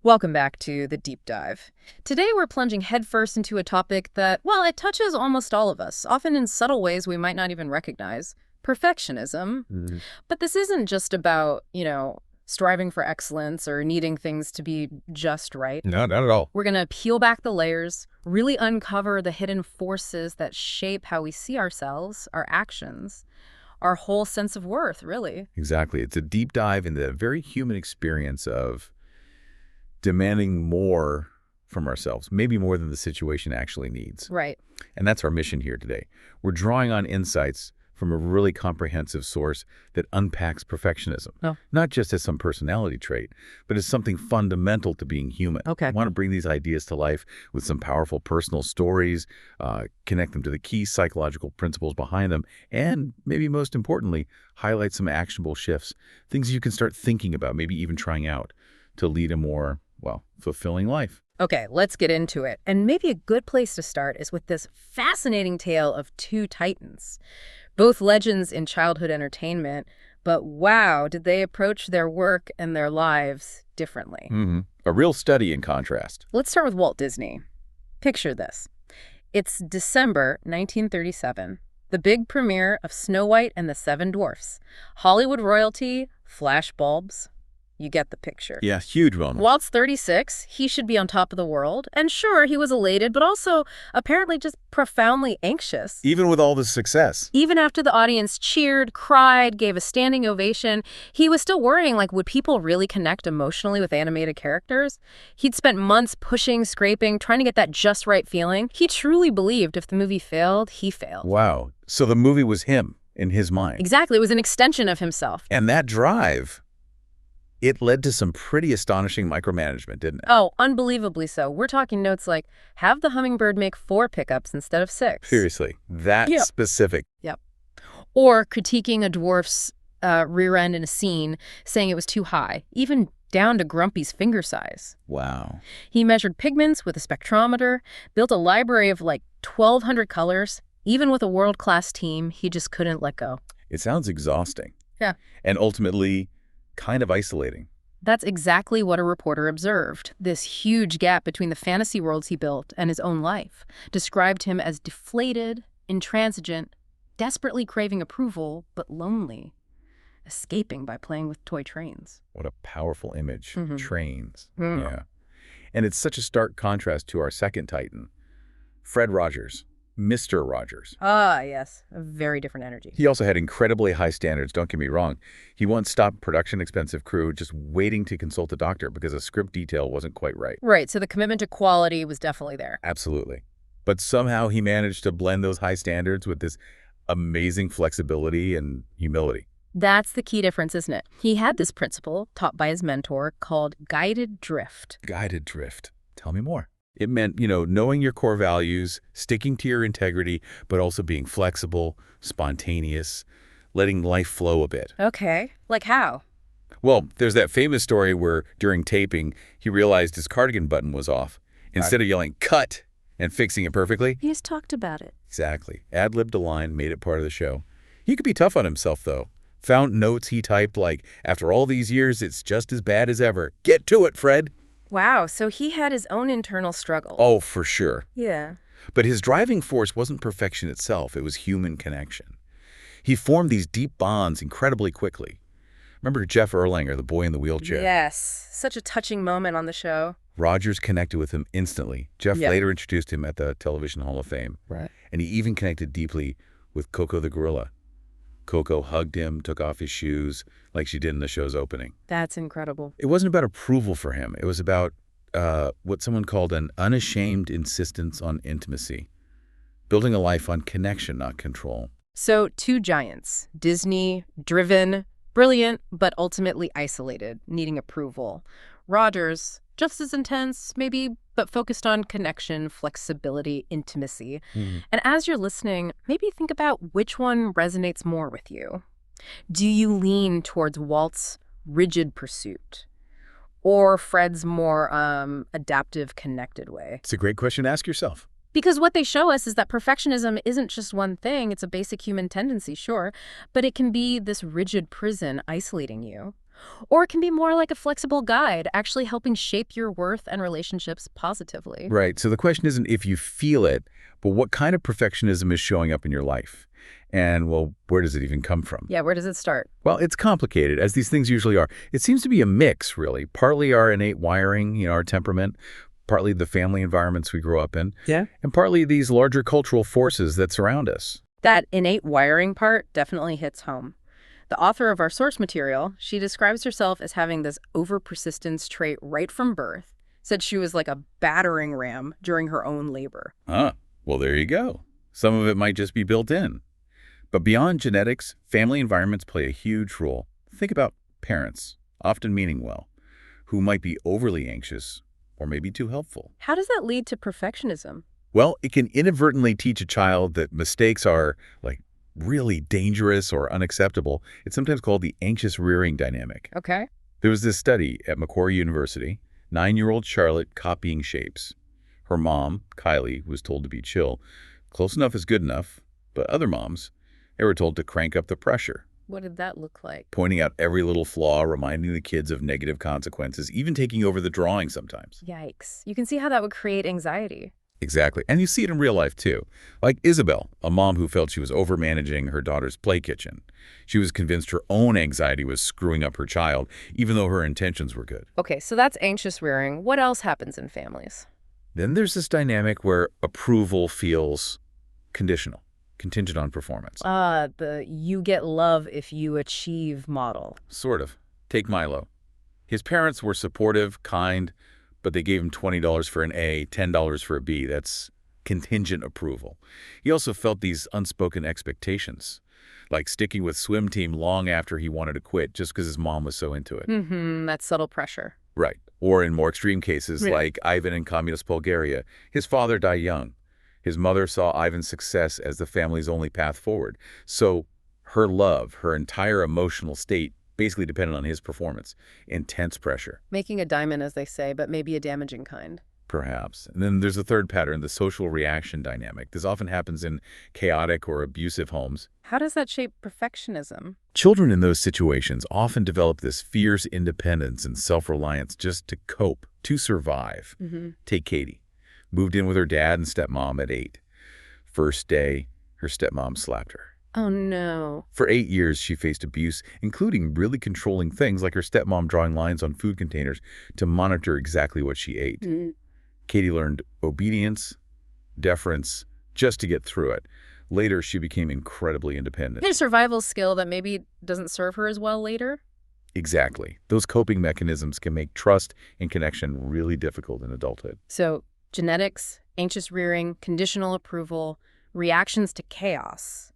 Welcome back to The Deep Dive. Today we're plunging headfirst into a topic that, well, it touches almost all of us, often in subtle ways we might not even recognize. Perfectionism. But this isn't just about, striving for excellence or needing things to be just right. No, not at all. We're going to peel back the layers, really uncover the hidden forces that shape how we see ourselves, our actions, our whole sense of worth, really. Exactly. It's a deep dive into the very human experience of demanding more from ourselves, maybe more than the situation actually needs. Right. And that's our mission here today. We're drawing on insights from a really comprehensive source that unpacks perfectionism, not just as some personality trait, but as something fundamental to being human. Okay. I want to bring these ideas to life with some powerful personal stories, connect them to the key psychological principles behind them, and maybe most importantly, highlight some actionable shifts, things you can start thinking about, maybe even trying out to lead a more, fulfilling life. Okay, let's get into it. And maybe a good place to start is with this fascinating tale of two titans. Both legends in childhood entertainment, but wow, did they approach their work and their lives differently. A real study in contrast. Let's start with Walt Disney. Picture this. It's December 1937, the big premiere of Snow White and the Seven Dwarfs. Hollywood royalty, flash bulbs. You get the picture. Yeah, huge moment. Walt's 36. He should be on top of the world. And sure, he was elated, but also apparently just profoundly anxious. Even with all this success. Even after the audience cheered, cried, gave a standing ovation, he was still worrying, would people really connect emotionally with animated characters? He'd spent months pushing, scraping, trying to get that just right feeling. He truly believed if the movie failed, he failed. Wow. So the movie was him in his mind. Exactly. It was an extension of himself. And that drive, it led to some pretty astonishing micromanagement, didn't it? Oh, unbelievably so. We're talking notes like, have the hummingbird make 4 pickups instead of 6. Seriously, that specific. Yep. Or critiquing a dwarf's rear end in a scene, saying it was too high, even down to Grumpy's finger size. Wow. He measured pigments with a spectrometer, built a library of 1,200 colors. Even with a world-class team, he just couldn't let go. It sounds exhausting. Yeah. And ultimately, kind of isolating. That's exactly what a reporter observed. This huge gap between the fantasy worlds he built and his own life described him as deflated, intransigent, desperately craving approval, but lonely, escaping by playing with toy trains. What a powerful image. Trains. Mm. Yeah. And it's such a stark contrast to our second titan, Fred Rogers. Mr. Rogers. Ah, yes. A very different energy. He also had incredibly high standards, don't get me wrong. He once stopped production-expensive crew just waiting to consult a doctor because a script detail wasn't quite right. Right, so the commitment to quality was definitely there. Absolutely. But somehow he managed to blend those high standards with this amazing flexibility and humility. That's the key difference, isn't it? He had this principle taught by his mentor called guided drift. Guided drift. Tell me more. It meant, knowing your core values, sticking to your integrity, but also being flexible, spontaneous, letting life flow a bit. Okay. Like how? Well, there's that famous story where during taping, he realized his cardigan button was off. Instead of yelling, cut, and fixing it perfectly. He just talked about it. Exactly. Ad-libbed a line, made it part of the show. He could be tough on himself, though. Found notes he typed like, after all these years, it's just as bad as ever. Get to it, Fred. Wow, so he had his own internal struggle. Oh, for sure. Yeah. But his driving force wasn't perfection itself. It was human connection. He formed these deep bonds incredibly quickly. Remember Jeff Erlanger, the boy in the wheelchair? Yes. Such a touching moment on the show. Rogers connected with him instantly. Jeff later introduced him at the Television Hall of Fame. Right. And he even connected deeply with Coco the gorilla. Coco hugged him, took off his shoes, like she did in the show's opening. That's incredible. It wasn't about approval for him. It was about what someone called an unashamed insistence on intimacy, building a life on connection, not control. So, two giants, Disney, driven, brilliant, but ultimately isolated, needing approval. Rogers, just as intense, maybe, but focused on connection, flexibility, intimacy. And as you're listening, maybe think about which one resonates more with you. Do you lean towards Walt's rigid pursuit or Fred's more adaptive, connected way? It's a great question to ask yourself. Because what they show us is that perfectionism isn't just one thing. It's a basic human tendency, sure, but it can be this rigid prison isolating you. Or it can be more like a flexible guide, actually helping shape your worth and relationships positively. Right. So the question isn't if you feel it, but what kind of perfectionism is showing up in your life? And, well, where does it even come from? Yeah, where does it start? Well, it's complicated, as these things usually are. It seems to be a mix, really. Partly our innate wiring, our temperament, partly the family environments we grow up in, Yeah. and partly these larger cultural forces that surround us. That innate wiring part definitely hits home. The author of our source material, she describes herself as having this over-persistence trait right from birth, said she was like a battering ram during her own labor. Ah, well, there you go. Some of it might just be built in. But beyond genetics, family environments play a huge role. Think about parents, often meaning well, who might be overly anxious or maybe too helpful. How does that lead to perfectionism? Well, it can inadvertently teach a child that mistakes are, like, really dangerous or unacceptable. It's sometimes called the anxious rearing dynamic. Okay. There was this study at Macquarie University, 9-year-old Charlotte copying shapes. Her mom, Kylie, was told to be chill. Close enough is good enough. But other moms, they were told to crank up the pressure, What did that look like? pointing out every little flaw, reminding the kids of negative consequences, even taking over the drawing sometimes. Yikes. You can see how that would create anxiety. Exactly. And you see it in real life, too. Like Isabel, a mom who felt she was overmanaging her daughter's play kitchen. She was convinced her own anxiety was screwing up her child, even though her intentions were good. Okay, so that's anxious rearing. What else happens in families? Then there's this dynamic where approval feels conditional, contingent on performance. The you get love if you achieve model. Sort of. Take Milo. His parents were supportive, kind, but they gave him $20 for an A, $10 for a B. That's contingent approval. He also felt these unspoken expectations, like sticking with swim team long after he wanted to quit just because his mom was so into it. That's subtle pressure. Right. Or in more extreme cases, Yeah. like Ivan in communist Bulgaria, his father died young. His mother saw Ivan's success as the family's only path forward. So her love, her entire emotional state, basically depended on his performance. Intense pressure, Making a diamond, as they say, but maybe a damaging kind. perhaps. And then there's a third pattern, the social reaction dynamic. This often happens in chaotic or abusive homes. How does that shape perfectionism? Children in those situations often develop this fierce independence and self-reliance just to cope, to survive. Take Katie. Moved in with her dad and stepmom at 8. First day, her stepmom slapped her. Oh, no. For 8 years, she faced abuse, including really controlling things like her stepmom drawing lines on food containers to monitor exactly what she ate. Katie learned obedience, deference, just to get through it. Later, she became incredibly independent. A survival skill that maybe doesn't serve her as well later? Exactly. Those coping mechanisms can make trust and connection really difficult in adulthood. So, genetics, anxious rearing, conditional approval, reactions to chaos.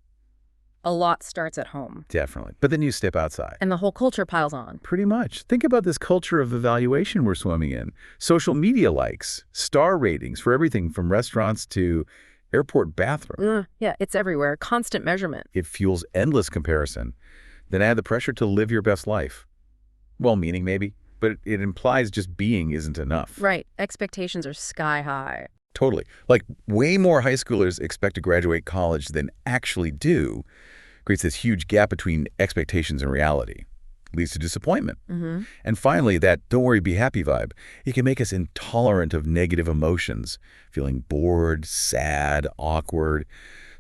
A lot starts at home. Definitely. But then you step outside. And the whole culture piles on. Pretty much. Think about this culture of evaluation we're swimming in. Social media likes, star ratings for everything from restaurants to airport bathrooms. Yeah, it's everywhere. Constant measurement. It fuels endless comparison. Then add the pressure to live your best life. Well-meaning maybe, but it implies just being isn't enough. Right. Expectations are sky high. Totally. Like, way more high schoolers expect to graduate college than actually do. Creates this huge gap between expectations and reality. Leads to disappointment. And finally, that don't worry, be happy vibe. It can make us intolerant of negative emotions. Feeling bored, sad, awkward.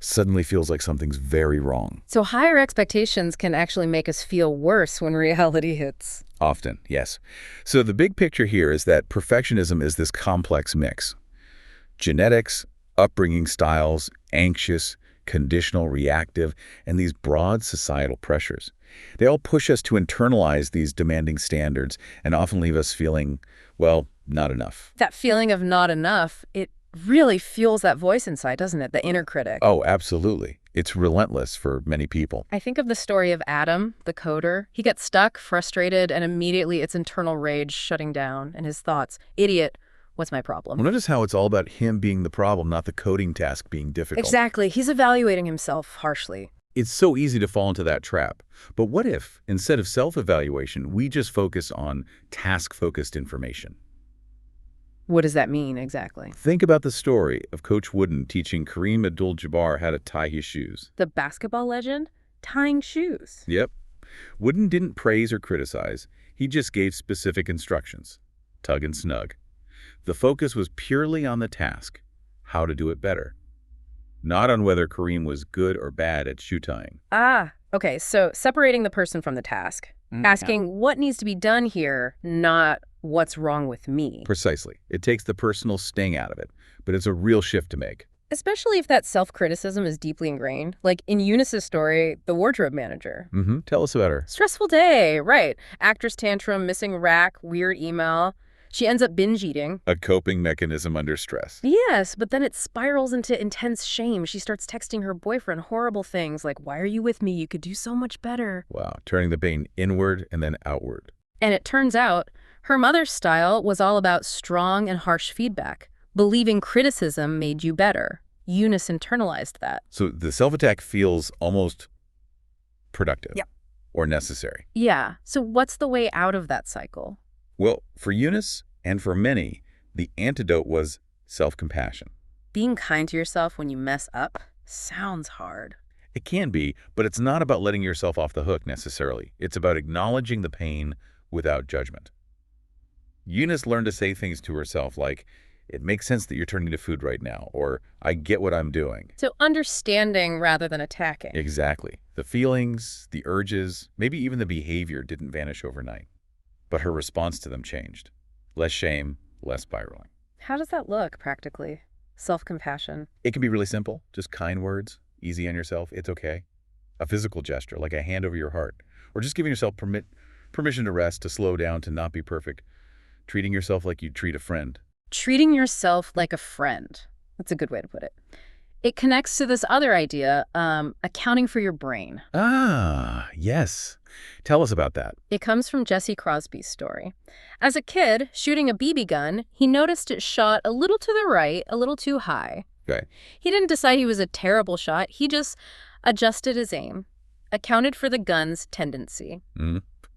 Suddenly feels like something's very wrong. So higher expectations can actually make us feel worse when reality hits. Often, yes. So the big picture here is that perfectionism is this complex mix. Genetics, upbringing styles, anxious, conditional, reactive, and these broad societal pressures. They all push us to internalize these demanding standards and often leave us feeling, well, not enough. That feeling of not enough, it really fuels that voice inside, doesn't it? The inner critic. Oh, absolutely. It's relentless for many people. I think of the story of Adam, the coder. He gets stuck, frustrated, and immediately it's internal rage shutting down, and his thoughts, idiot, what's my problem? Well, notice how it's all about him being the problem, not the coding task being difficult. Exactly. He's evaluating himself harshly. It's so easy to fall into that trap. But what if, instead of self-evaluation, we just focus on task-focused information? What does that mean exactly? Think about the story of Coach Wooden teaching Kareem Abdul-Jabbar how to tie his shoes. The basketball legend? Tying shoes. Yep. Wooden didn't praise or criticize. He just gave specific instructions. Tug and snug. The focus was purely on the task, how to do it better, not on whether Kareem was good or bad at shoe tying. Ah, okay, so separating the person from the task. Asking what needs to be done here, not what's wrong with me. Precisely. It takes the personal sting out of it, but it's a real shift to make. Especially if that self-criticism is deeply ingrained. Like in Eunice's story, the wardrobe manager. Tell us about her. Stressful day, right. Actress tantrum, missing rack, weird email. She ends up binge eating. A coping mechanism under stress. Yes, but then it spirals into intense shame. She starts texting her boyfriend horrible things like, why are you with me? You could do so much better. Wow, turning the pain inward and then outward. And it turns out her mother's style was all about strong and harsh feedback. Believing criticism made you better. Eunice internalized that. So the self-attack feels almost productive. Yep. Or necessary. Yeah, so what's the way out of that cycle? Well, for Eunice and for many, the antidote was self-compassion. Being kind to yourself when you mess up sounds hard. It can be, but it's not about letting yourself off the hook necessarily. It's about acknowledging the pain without judgment. Eunice learned to say things to herself like, it makes sense that you're turning to food right now, or I get what I'm doing. So understanding rather than attacking. Exactly. The feelings, the urges, maybe even the behavior didn't vanish overnight. But her response to them changed. Less shame, less spiraling. How does that look practically? Self-compassion. It can be really simple. Just kind words, easy on yourself, it's okay. A physical gesture, like a hand over your heart. Or just giving yourself permission to rest, to slow down, to not be perfect. Treating yourself like you'd treat a friend. Treating yourself like a friend. That's a good way to put it. It connects to this other idea, accounting for your brain. Ah, yes. Tell us about that. It comes from Jesse Crosby's story. As a kid, shooting a BB gun, he noticed it shot a little to the right, a little too high. Okay. He didn't decide he was a terrible shot. He just adjusted his aim, accounted for the gun's tendency.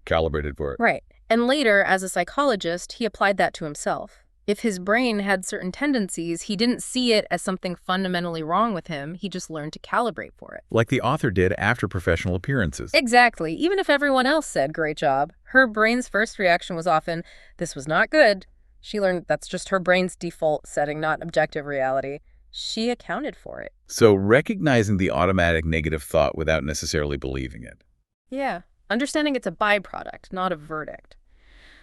Calibrated for it. Right. And later, as a psychologist, he applied that to himself. If his brain had certain tendencies, he didn't see it as something fundamentally wrong with him. He just learned to calibrate for it. Like the author did after professional appearances. Exactly. Even if everyone else said, great job, her brain's first reaction was often, this was not good. She learned that's just her brain's default setting, not objective reality. She accounted for it. So recognizing the automatic negative thought without necessarily believing it. Yeah. Understanding it's a byproduct, not a verdict.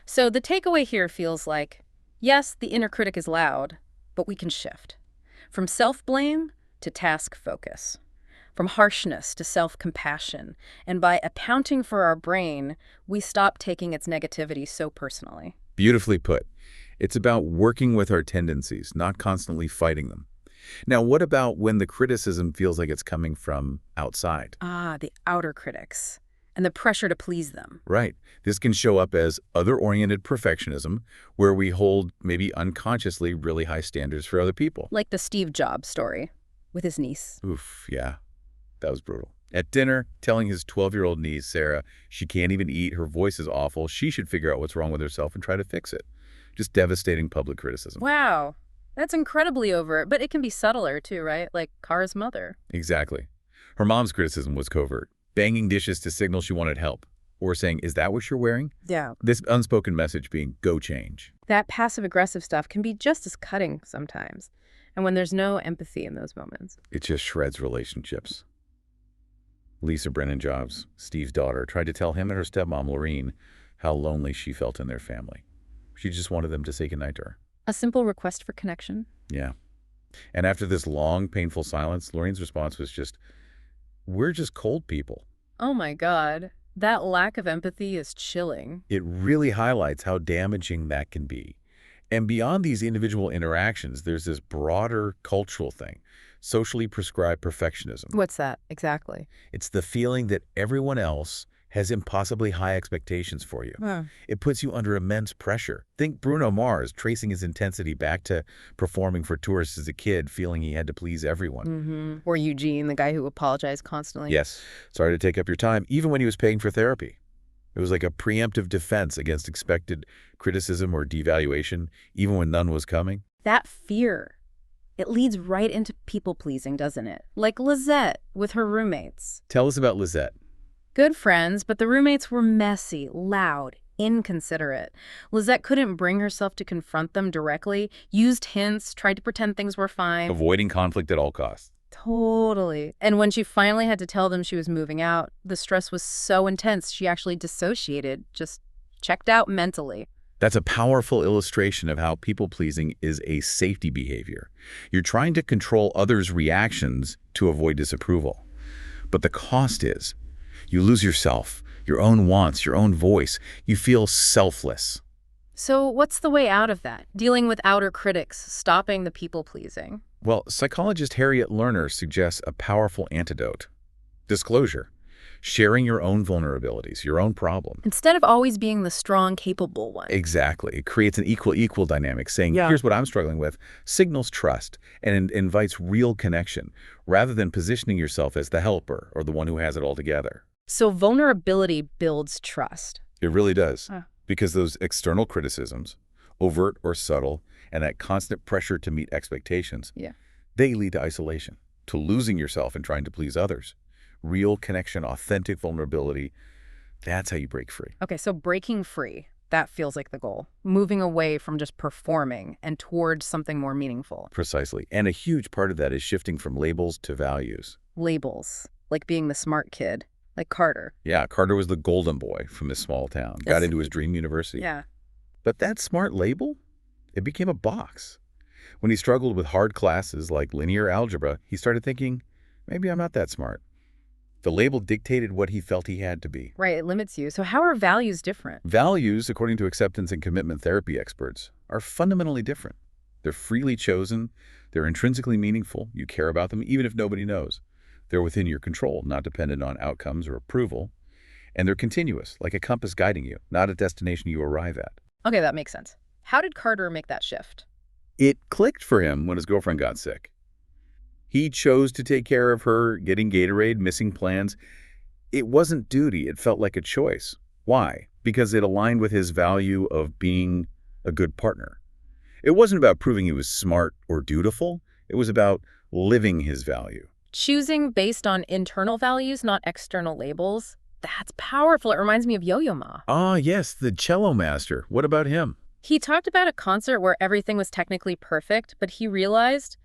So the takeaway here feels like, yes, the inner critic is loud, but we can shift. From self-blame to task focus. From harshness to self-compassion. And by accounting for our brain, we stop taking its negativity so personally. Beautifully put. It's about working with our tendencies, not constantly fighting them. Now, what about when the criticism feels like it's coming from outside? Ah, the outer critics. And the pressure to please them. Right. This can show up as other-oriented perfectionism, where we hold maybe unconsciously really high standards for other people. Like the Steve Jobs story with his niece. Oof, yeah. That was brutal. At dinner, telling his 12-year-old niece, Sarah, she can't even eat, her voice is awful, she should figure out what's wrong with herself and try to fix it. Just devastating public criticism. Wow. That's incredibly overt, but it can be subtler too, right? Like Kara's mother. Exactly. Her mom's criticism was covert. Banging dishes to signal she wanted help, or saying, is that what you're wearing? Yeah. This unspoken message being, go change. That passive-aggressive stuff can be just as cutting sometimes, and when there's no empathy in those moments. It just shreds relationships. Lisa Brennan Jobs, Steve's daughter, tried to tell him and her stepmom, Lorene, how lonely she felt in their family. She just wanted them to say goodnight to her. A simple request for connection. Yeah. And after this long, painful silence, Lorene's response was just, we're just cold people. Oh my God. That lack of empathy is chilling. It really highlights how damaging that can be. And beyond these individual interactions, there's this broader cultural thing, socially prescribed perfectionism. What's that exactly? It's the feeling that everyone else has impossibly high expectations for you. It puts you under immense pressure. Think Bruno Mars tracing his intensity back to performing for tourists as a kid, feeling he had to please everyone. Or Eugene, the guy who apologized constantly. Yes. Sorry to take up your time, even when he was paying for therapy. It was like a preemptive defense against expected criticism or devaluation, even when none was coming. That fear, it leads right into people-pleasing, doesn't it? Like Lizette with her roommates. Tell us about Lizette. Good friends, but the roommates were messy, loud, inconsiderate. Lizette couldn't bring herself to confront them directly, used hints, tried to pretend things were fine. Avoiding conflict at all costs. Totally. And when she finally had to tell them she was moving out, the stress was so intense she actually dissociated, just checked out mentally. That's a powerful illustration of how people-pleasing is a safety behavior. You're trying to control others' reactions to avoid disapproval. But the cost is you lose yourself, your own wants, your own voice. You feel selfless. So what's the way out of that? Dealing with outer critics, stopping the people-pleasing. Well, psychologist Harriet Lerner suggests a powerful antidote. Disclosure. Sharing your own vulnerabilities, your own problem. Instead of always being the strong, capable one. Exactly. It creates an equal dynamic, saying, here's what I'm struggling with, signals trust, and invites real connection, rather than positioning yourself as the helper or the one who has it all together. So vulnerability builds trust. It really does. Because those external criticisms, overt or subtle, and that constant pressure to meet expectations, they lead to isolation, to losing yourself and trying to please others. Real connection, authentic vulnerability, that's how you break free. Okay, so breaking free, that feels like the goal. Moving away from just performing and towards something more meaningful. Precisely. And a huge part of that is shifting from labels to values. Labels, like being the smart kid, like Carter. Yeah, Carter was the golden boy from his small town, got into his dream university. Yeah. But that smart label, it became a box. When he struggled with hard classes like linear algebra, he started thinking, maybe I'm not that smart. The label dictated what he felt he had to be. Right, it limits you. So how are values different? Values, according to acceptance and commitment therapy experts, are fundamentally different. They're freely chosen. They're intrinsically meaningful. You care about them even if nobody knows. They're within your control, not dependent on outcomes or approval. And they're continuous, like a compass guiding you, not a destination you arrive at. Okay, that makes sense. How did Carter make that shift? It clicked for him when his girlfriend got sick. He chose to take care of her, getting Gatorade, missing plans. It wasn't duty. It felt like a choice. Why? Because it aligned with his value of being a good partner. It wasn't about proving he was smart or dutiful. It was about living his value. Choosing based on internal values, not external labels. That's powerful. It reminds me of Yo-Yo Ma. Ah, yes, the cello master. What about him? He talked about a concert where everything was technically perfect, but he realized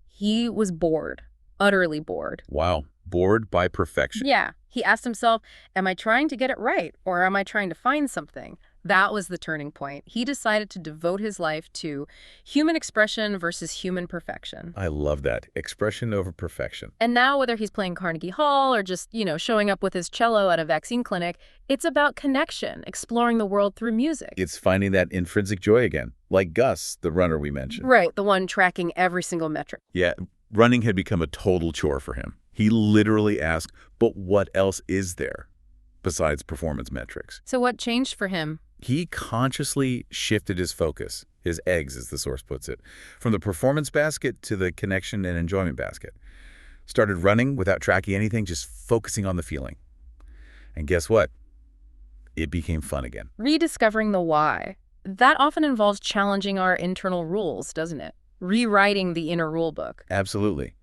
he was bored, utterly bored. Wow, bored by perfection. Yeah. He asked himself, am I trying to get it right, or am I trying to find something? That was the turning point. He decided to devote his life to human expression versus human perfection. I love that. Expression over perfection. And now, whether he's playing Carnegie Hall or just, showing up with his cello at a vaccine clinic, it's about connection, exploring the world through music. It's finding that intrinsic joy again, like Gus, the runner we mentioned. Right, the one tracking every single metric. Yeah, running had become a total chore for him. He literally asked, but what else is there besides performance metrics? So what changed for him? He consciously shifted his focus, his eggs, as the source puts it, from the performance basket to the connection and enjoyment basket. Started running without tracking anything, just focusing on the feeling. And guess what? It became fun again. Rediscovering the why. That often involves challenging our internal rules, doesn't it? Rewriting the inner rule book. Absolutely.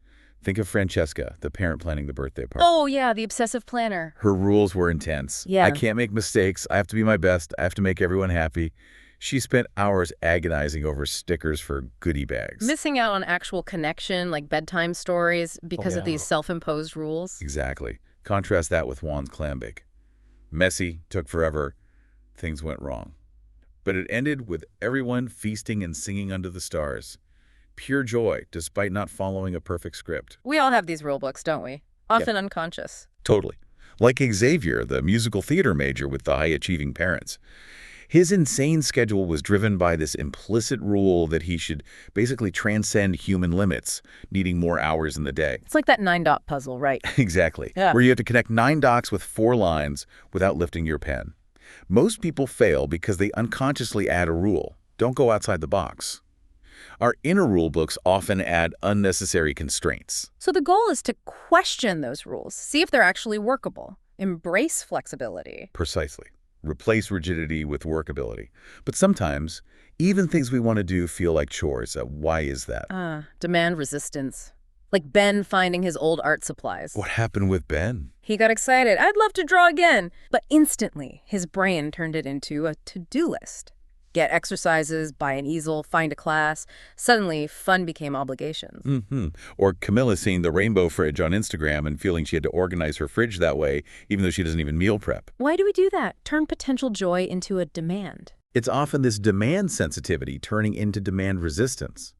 Think of Francesca, the parent planning the birthday party. Oh, yeah, the obsessive planner. Her rules were intense. Yeah. I can't make mistakes. I have to be my best. I have to make everyone happy. She spent hours agonizing over stickers for goodie bags. Missing out on actual connection, like bedtime stories, because of these self-imposed rules. Exactly. Contrast that with Juan's clam bake. Messy, took forever. Things went wrong. But it ended with everyone feasting and singing under the stars. Pure joy, despite not following a perfect script. We all have these rule books, don't we? Often unconscious. Totally. Like Xavier, the musical theater major with the high-achieving parents. His insane schedule was driven by this implicit rule that he should basically transcend human limits, needing more hours in the day. It's like that 9-dot puzzle, right? Exactly. Yeah. Where you have to connect 9 dots with 4 lines without lifting your pen. Most people fail because they unconsciously add a rule. Don't go outside the box. Our inner rule books often add unnecessary constraints. So the goal is to question those rules, see if they're actually workable, embrace flexibility. Precisely. Replace rigidity with workability. But sometimes, even things we want to do feel like chores. Why is that? Demand resistance. Like Ben finding his old art supplies. What happened with Ben? He got excited. I'd love to draw again. But instantly, his brain turned it into a to-do list. Get exercises, buy an easel, find a class. Suddenly, fun became obligations. Or Camilla seeing the rainbow fridge on Instagram and feeling she had to organize her fridge that way, even though she doesn't even meal prep. Why do we do that? Turn potential joy into a demand. It's often this demand sensitivity turning into demand resistance.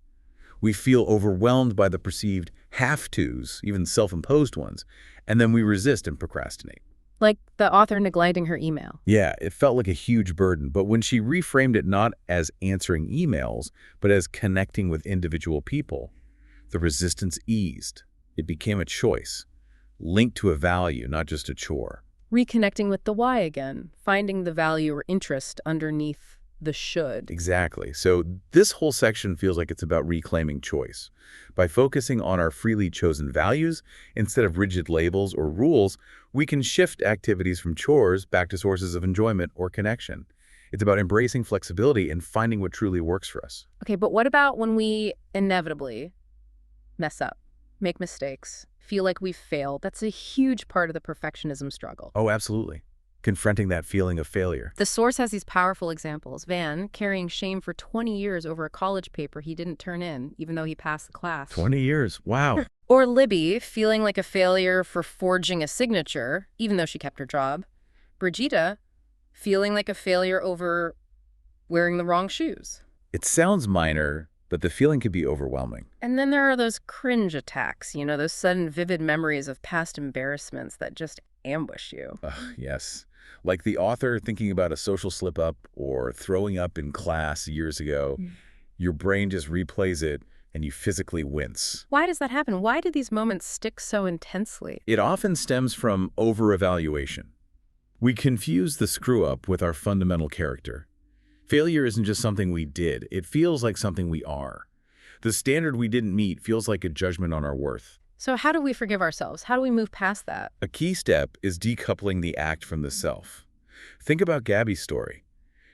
We feel overwhelmed by the perceived have-tos, even self-imposed ones, and then we resist and procrastinate. Like the author neglecting her email. Yeah, it felt like a huge burden, but when she reframed it not as answering emails, but as connecting with individual people, the resistance eased. It became a choice, linked to a value, not just a chore. Reconnecting with the why again, finding the value or interest underneath the should. Exactly. So this whole section feels like it's about reclaiming choice. By focusing on our freely chosen values instead of rigid labels or rules, we can shift activities from chores back to sources of enjoyment or connection. It's about embracing flexibility and finding what truly works for us. Okay, but what about when we inevitably mess up, make mistakes, feel like we've failed? That's a huge part of the perfectionism struggle. Oh, absolutely. Confronting that feeling of failure. The source has these powerful examples. Van carrying shame for 20 years over a college paper he didn't turn in, even though he passed the class. 20 years. Wow. Or Libby feeling like a failure for forging a signature, even though she kept her job. Brigitte feeling like a failure over wearing the wrong shoes. It sounds minor, but the feeling can be overwhelming. And then there are those cringe attacks, those sudden vivid memories of past embarrassments that just ambush you. Yes. Like the author thinking about a social slip-up or throwing up in class years ago, your brain just replays it and you physically wince. Why does that happen? Why do these moments stick so intensely? It often stems from over-evaluation. We confuse the screw-up with our fundamental character. Failure isn't just something we did. It feels like something we are. The standard we didn't meet feels like a judgment on our worth. So how do we forgive ourselves? How do we move past that? A key step is decoupling the act from the self. Think about Gabby's story.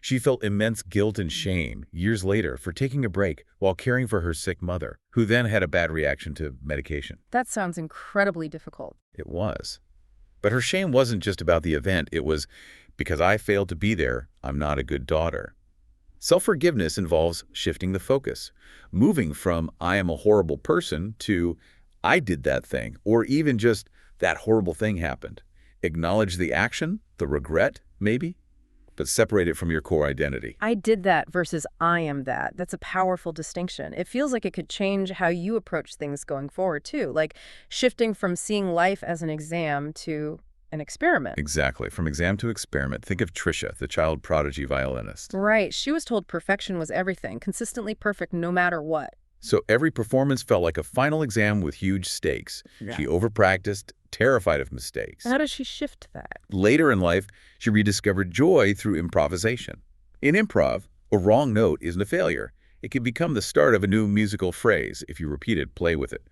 She felt immense guilt and shame years later for taking a break while caring for her sick mother, who then had a bad reaction to medication. That sounds incredibly difficult. It was. But her shame wasn't just about the event. It was, because I failed to be there, I'm not a good daughter. Self-forgiveness involves shifting the focus, moving from I am a horrible person to I did that thing, or even just that horrible thing happened. Acknowledge the action, the regret, maybe, but separate it from your core identity. I did that versus I am that. That's a powerful distinction. It feels like it could change how you approach things going forward, too, like shifting from seeing life as an exam to an experiment. Exactly. From exam to experiment. Think of Trisha, the child prodigy violinist. Right. She was told perfection was everything, consistently perfect no matter what. So every performance felt like a final exam with huge stakes. Yeah. She overpracticed, terrified of mistakes. How does she shift that? Later in life, she rediscovered joy through improvisation. In improv, a wrong note isn't a failure. It can become the start of a new musical phrase if you repeat it, play with it.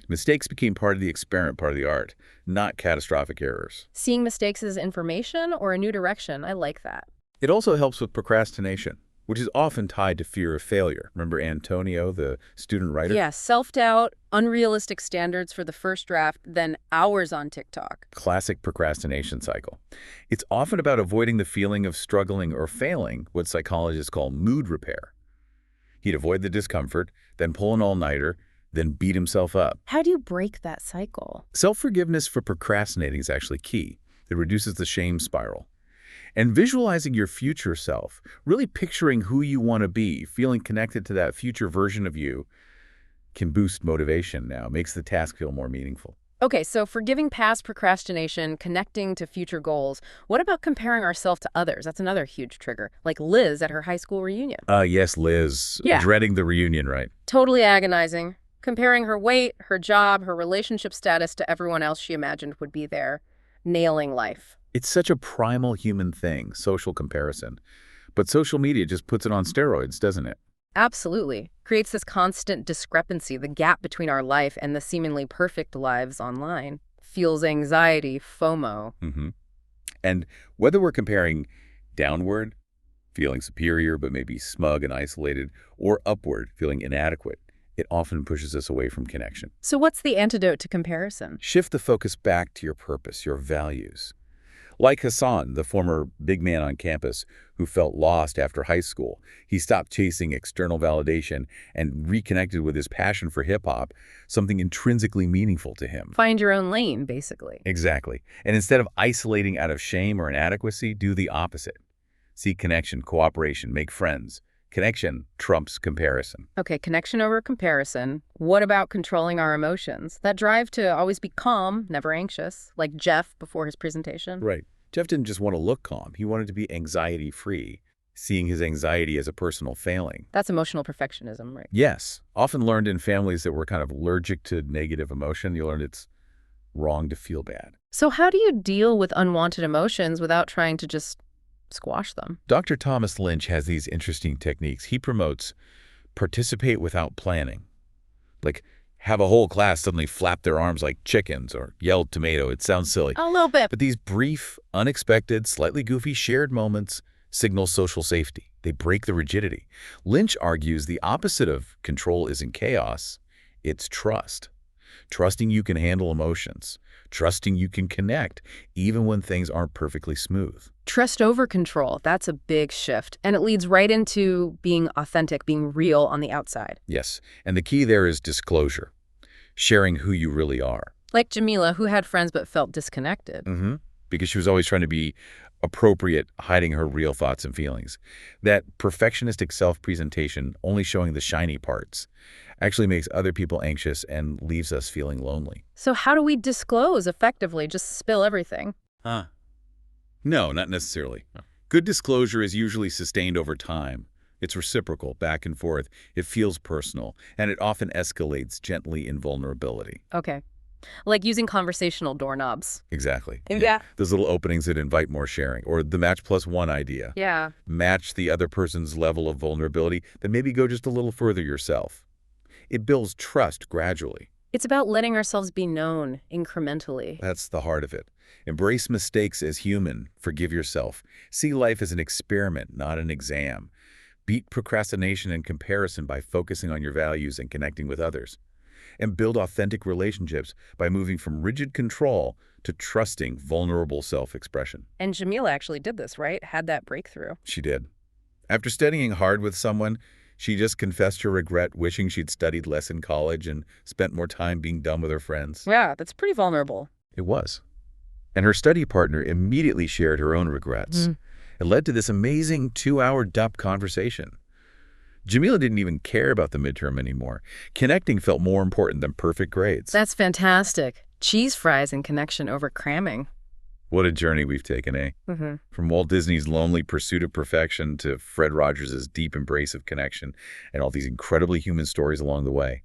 Mistakes became part of the experiment, part of the art, not catastrophic errors. Seeing mistakes as information or a new direction, I like that. It also helps with procrastination, which is often tied to fear of failure. Remember Antonio, the student writer? Yeah, self-doubt, unrealistic standards for the first draft, then hours on TikTok. Classic procrastination cycle. It's often about avoiding the feeling of struggling or failing, what psychologists call mood repair. He'd avoid the discomfort, then pull an all-nighter, then beat himself up. How do you break that cycle? Self-forgiveness for procrastinating is actually key. It reduces the shame spiral. And visualizing your future self, really picturing who you want to be, feeling connected to that future version of you, can boost motivation now, makes the task feel more meaningful. Okay, so forgiving past procrastination, connecting to future goals. What about comparing ourselves to others? That's another huge trigger, like Liz at her high school reunion. Yes, Liz. Yeah. Dreading the reunion, right? Totally agonizing. Comparing her weight, her job, her relationship status to everyone else she imagined would be there. Nailing life. It's such a primal human thing, social comparison. But social media just puts it on steroids, doesn't it? Absolutely. Creates this constant discrepancy, the gap between our life and the seemingly perfect lives online. Fuels anxiety, FOMO. And whether we're comparing downward, feeling superior but maybe smug and isolated, or upward, feeling inadequate, it often pushes us away from connection. So what's the antidote to comparison? Shift the focus back to your purpose, your values. Like Hassan, the former big man on campus who felt lost after high school, he stopped chasing external validation and reconnected with his passion for hip-hop, something intrinsically meaningful to him. Find your own lane, basically. Exactly. And instead of isolating out of shame or inadequacy, do the opposite. Seek connection, cooperation, make friends. Connection trumps comparison. Okay, connection over comparison. What about controlling our emotions? That drive to always be calm, never anxious, like Jeff before his presentation. Right. Jeff didn't just want to look calm. He wanted to be anxiety-free, seeing his anxiety as a personal failing. That's emotional perfectionism, right? Yes. Often learned in families that were kind of allergic to negative emotion. You learned it's wrong to feel bad. So how do you deal with unwanted emotions without trying to just squash them? Dr. Thomas Lynch has these interesting techniques. He promotes participate without planning. Like, have a whole class suddenly flap their arms like chickens or yell tomato. It sounds silly. A little bit. But these brief, unexpected, slightly goofy shared moments signal social safety. They break the rigidity. Lynch argues the opposite of control isn't chaos, it's trust. Trusting you can handle emotions. Trusting you can connect, even when things aren't perfectly smooth. Trust over control. That's a big shift. And it leads right into being authentic, being real on the outside. Yes, and the key there is disclosure. Sharing who you really are. Like Jamila, who had friends but felt disconnected. Because she was always trying to be appropriate, hiding her real thoughts and feelings. That perfectionistic self-presentation, only showing the shiny parts, actually makes other people anxious and leaves us feeling lonely. So how do we disclose effectively? Just spill everything? No, not necessarily. Good disclosure is usually sustained over time. It's reciprocal, back and forth. It feels personal, and it often escalates gently in vulnerability. Okay. Like using conversational doorknobs. Exactly. Yeah. Those little openings that invite more sharing, or the match plus one idea. Yeah. Match the other person's level of vulnerability, then maybe go just a little further yourself. It builds trust gradually. It's about letting ourselves be known incrementally. That's the heart of it. Embrace mistakes as human. Forgive yourself. See life as an experiment, not an exam. Beat procrastination and comparison by focusing on your values and connecting with others. And build authentic relationships by moving from rigid control to trusting, vulnerable self-expression. And Jamila actually did this, right? Had that breakthrough. She did. After studying hard with someone, she just confessed her regret, wishing she'd studied less in college and spent more time being dumb with her friends. Yeah, that's pretty vulnerable. It was. And her study partner immediately shared her own regrets. It led to this amazing 2-hour depth conversation. Jamila didn't even care about the midterm anymore. Connecting felt more important than perfect grades. That's fantastic. Cheese fries and connection over cramming. What a journey we've taken, eh? From Walt Disney's lonely pursuit of perfection to Fred Rogers' deep embrace of connection and all these incredibly human stories along the way.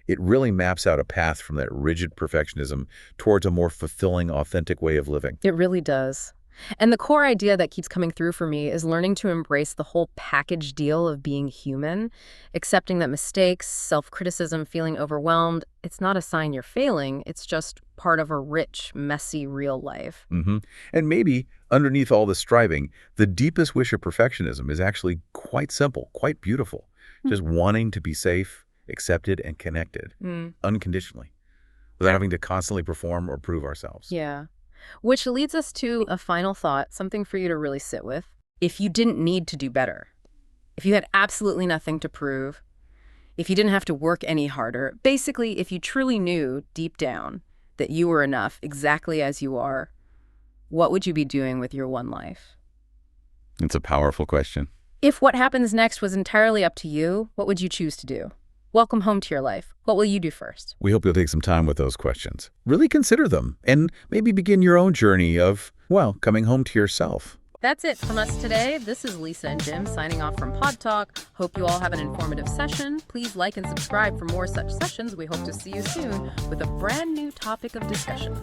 It really maps out a path from that rigid perfectionism towards a more fulfilling, authentic way of living. It really does. And the core idea that keeps coming through for me is learning to embrace the whole package deal of being human, accepting that mistakes, self-criticism, feeling overwhelmed, it's not a sign you're failing, it's just part of a rich, messy, real life. And maybe, underneath all the striving, the deepest wish of perfectionism is actually quite simple, quite beautiful. Just wanting to be safe, accepted, and connected, unconditionally, without having to constantly perform or prove ourselves. Yeah. Which leads us to a final thought, something for you to really sit with. If you didn't need to do better, if you had absolutely nothing to prove, if you didn't have to work any harder, basically if you truly knew deep down that you were enough exactly as you are, what would you be doing with your one life? It's a powerful question. If what happens next was entirely up to you, what would you choose to do? Welcome home to your life. What will you do first? We hope you'll take some time with those questions. Really consider them and maybe begin your own journey of, well, coming home to yourself. That's it from us today. This is Lisa and Jim signing off from Pod Talk. Hope you all have an informative session. Please like and subscribe for more such sessions. We hope to see you soon with a brand new topic of discussion.